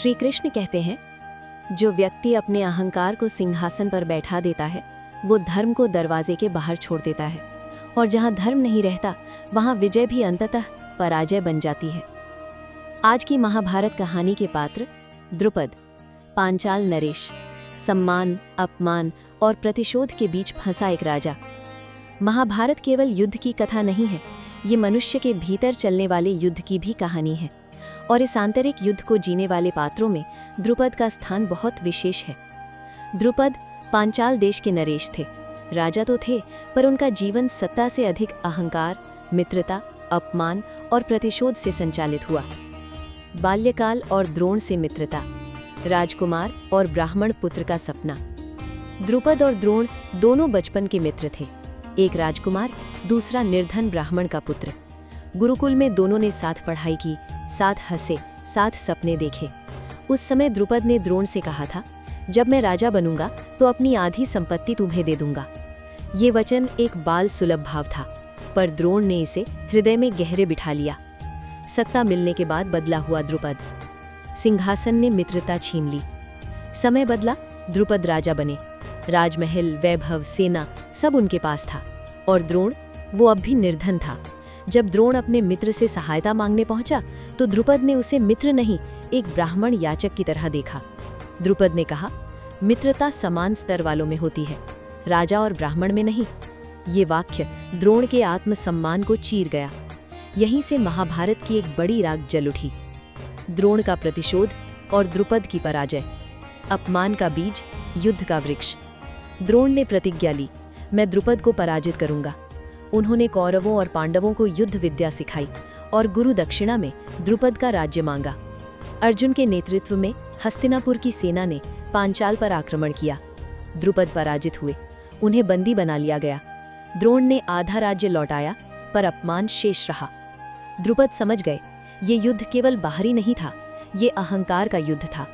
श्री कृष्ण कहते हैं, जो व्यक्ति अपने अहंकार को सिंहासन पर बैठा देता है वो धर्म को दरवाजे के बाहर छोड़ देता है, और जहाँ धर्म नहीं रहता वहाँ विजय भी अंततः पराजय बन जाती है। आज की महाभारत कहानी के पात्र द्रुपद, पांचाल नरेश, सम्मान, अपमान और प्रतिशोध के बीच फंसा एक राजा। महाभारत केवल युद्ध की कथा नहीं है, ये मनुष्य के भीतर चलने वाले युद्ध की भी कहानी है। और इस आंतरिक युद्ध को जीने वाले पात्रों में द्रुपद का स्थान बहुत विशेष है। द्रुपद पांचाल देश के नरेश थे। राजा तो थे, पर उनका जीवन सत्ता से अधिक अहंकार, मित्रता, अपमान और प्रतिशोध से संचालित हुआ। बाल्यकाल और द्रोण से मित्रता, राजकुमार और ब्राह्मण पुत्र का सपना। द्रुपद और द्रोण दोनों बचपन के मित्र थे। एक राजकुमार, दूसरा निर्धन ब्राह्मण का पुत्र। गुरुकुल में दोनों ने साथ पढ़ाई की, साथ हंसे, साथ सपने देखे। उस समय द्रुपद ने द्रोण से कहा था, जब मैं राजा बनूंगा तो अपनी आधी संपत्ति तुम्हें दे दूंगा। ये वचन एक बाल सुलभ भाव था, पर द्रोण ने इसे हृदय में गहरे बिठा लिया। सत्ता मिलने के बाद बदला हुआ द्रुपद। सिंहासन ने मित्रता छीन ली। समय बदला, द्रुपद राजा बने। राजमहल, वैभव, सेना सब उनके पास था। और द्रोण, वो अब भी निर्धन था। जब द्रोण अपने मित्र से सहायता मांगने पहुंचा तो द्रुपद ने उसे मित्र नहीं, एक ब्राह्मण याचक की तरह देखा। द्रुपद ने कहा, मित्रता समान स्तर वालों में होती है, राजा और ब्राह्मण में नहीं। ये वाक्य द्रोण के आत्मसम्मान को चीर गया। यहीं से महाभारत की एक बड़ी राग जल उठी। द्रोण का प्रतिशोध और द्रुपद की पराजय। अपमान का बीज, युद्ध का वृक्ष। द्रोण ने प्रतिज्ञा ली, मैं द्रुपद को पराजित करूंगा। उन्होंने कौरवों और पांडवों को युद्ध विद्या सिखाई और गुरु दक्षिणा में द्रुपद का राज्य मांगा। अर्जुन के नेतृत्व में हस्तिनापुर की सेना ने पांचाल पर आक्रमण किया। द्रुपद पराजित हुए, उन्हें बंदी बना लिया गया। द्रोण ने आधा राज्य लौटाया, पर अपमान शेष रहा। द्रुपद समझ गए, ये युद्ध केवल बाहरी नहीं था, ये अहंकार का युद्ध था।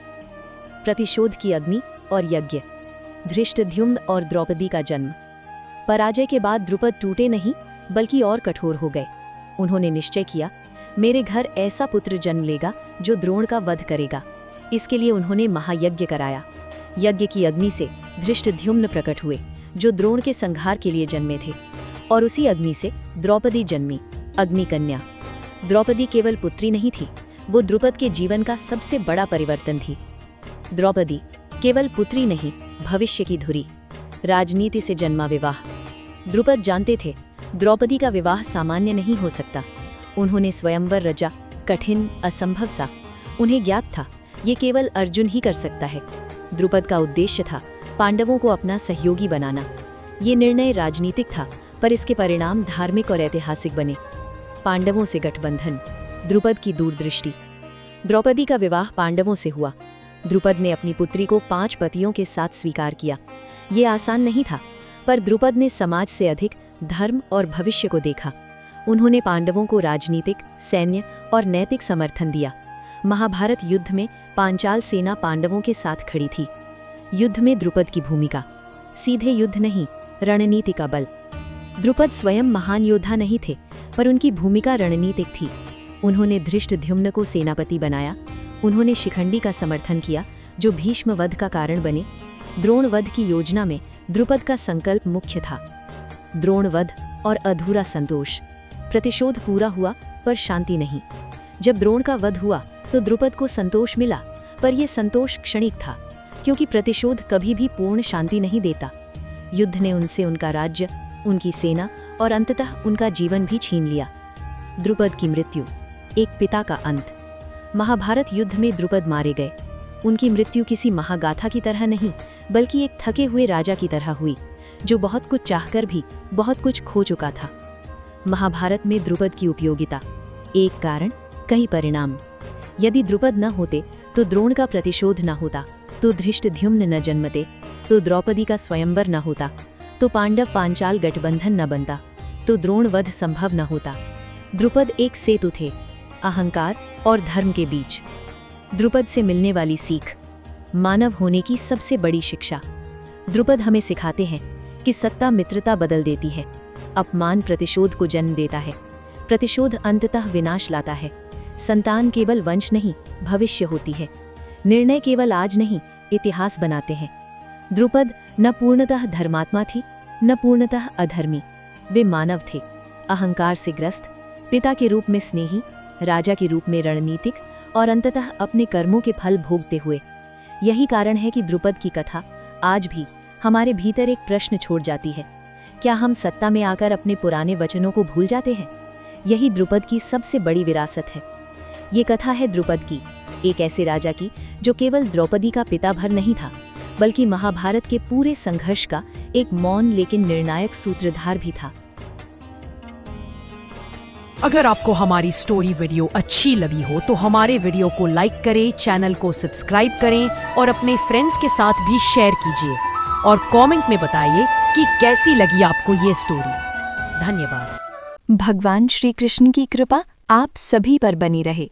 प्रतिशोध की अग्नि और यज्ञ। धृष्टद्युम्न और द्रौपदी का जन्म। पराजय के बाद द्रुपद टूटे नहीं, बल्कि और कठोर हो गए। उन्होंने निश्चय किया, मेरे घर ऐसा पुत्र जन्म लेगा जो द्रोण का वध करेगा। इसके लिए उन्होंने महायज्ञ कराया। यज्ञ की अग्नि से धृष्टद्युम्न प्रकट हुए, जो द्रोण के संहार के लिए जन्मे थे। और उसी अग्नि से द्रौपदी जन्मी, अग्नि कन्या। द्रौपदी केवल पुत्री नहीं थी, वो द्रुपद के जीवन का सबसे बड़ा परिवर्तन थी। द्रौपदी केवल पुत्री नहीं, भविष्य की धुरी। राजनीति से जन्मा विवाह। द्रुपद जानते थे, द्रौपदी का विवाह सामान्य नहीं हो सकता। उन्होंने स्वयंवर रचा, कठिन, असंभव सा। उन्हें ज्ञात था, ये केवल अर्जुन ही कर सकता है। द्रुपद का उद्देश्य था पांडवों को अपना सहयोगी बनाना। ये निर्णय राजनीतिक था, पर इसके परिणाम धार्मिक और ऐतिहासिक बने। पांडवों से गठबंधन, द्रुपद की दूरदृष्टि। द्रौपदी का विवाह पांडवों से हुआ। द्रुपद ने अपनी पुत्री को 5 पतियों के साथ स्वीकार किया। ये आसान नहीं था, पर द्रुपद ने समाज से अधिक धर्म और भविष्य को देखा। उन्होंने पांडवों को राजनीतिक, सैन्य और नैतिक समर्थन दिया। महाभारत युद्ध में पांचाल सेना पांडवों के साथ खड़ी थी। युद्ध में द्रुपद की भूमिका, सीधे युद्ध नहीं, रणनीति का बल। द्रुपद स्वयं महान योद्धा नहीं थे, पर उनकी भूमिका रणनीतिक थी। उन्होंने धृष्टद्युम्न को सेनापति बनाया। उन्होंने शिखंडी का समर्थन किया, जो भीष्म वध का कारण बने। द्रोण वध की योजना में द्रुपद का संकल्प मुख्य था। द्रोण वध और अधूरा संतोष। प्रतिशोध पूरा हुआ, पर शांति नहीं। जब द्रोण का वध हुआ तो द्रुपद को संतोष मिला, पर यह संतोष क्षणिक था, क्योंकि प्रतिशोध कभी भी पूर्ण शांति नहीं देता। युद्ध ने उनसे उनका राज्य, उनकी सेना और अंततः उनका जीवन भी छीन लिया। द्रुपद की मृत्यु, एक पिता का अंत। महाभारत युद्ध में द्रुपद मारे गए। उनकी मृत्यु किसी महागाथा की तरह नहीं, बल्कि एक थके हुए राजा की तरह हुई, जो बहुत कुछ चाहकर भी बहुत कुछ खो चुका था। महाभारत में द्रुपद की उपयोगिता, एक कारण, कई परिणाम। यदि द्रुपद न होते तो द्रोण का प्रतिशोध न होता, तो धृष्टद्युम्न न जन्मते, तो द्रौपदी का स्वयंवर न होता, तो पांडव पांचाल गठबंधन न बनता, तो द्रोण वध संभव न होता। द्रुपद एक सेतु थे, अहंकार और धर्म के बीच। द्रुपद से मिलने वाली सीख, मानव होने की सबसे बड़ी शिक्षा। द्रुपद हमें सिखाते हैं कि सत्ता मित्रता बदल देती है, अपमान प्रतिशोध को जन्म देता है, प्रतिशोध अंततः विनाश लाता है। संतान केवल वंश नहीं, भविष्य होती है। निर्णय केवल आज नहीं, इतिहास बनाते हैं। द्रुपद न पूर्णतः धर्मात्मा थी, न पूर्णतः अधर्मी। वे मानव थे, अहंकार से ग्रस्त, पिता के रूप में स्नेही, राजा के रूप में रणनीतिक और अंततः अपने कर्मों के फल भोगते हुए। यही कारण है कि द्रुपद की कथा आज भी हमारे भीतर एक प्रश्न छोड़ जाती है। क्या हम सत्ता में आकर अपने पुराने वचनों को भूल जाते हैं? यही द्रुपद की सबसे बड़ी विरासत है। ये कथा है द्रुपद की, एक ऐसे राजा की जो केवल द्रौपदी का पिता भर नहीं था, बल्कि महाभारत के पूरे संघर्ष का एक मौन लेकिन निर्णायक सूत्रधार भी था। अगर आपको हमारी स्टोरी वीडियो अच्छी लगी हो तो हमारे वीडियो को लाइक करें, चैनल को सब्सक्राइब करें और अपने फ्रेंड्स के साथ भी शेयर कीजिए और कमेंट में बताइए कि कैसी लगी आपको ये स्टोरी। धन्यवाद। भगवान श्री कृष्ण की कृपा आप सभी पर बनी रहे।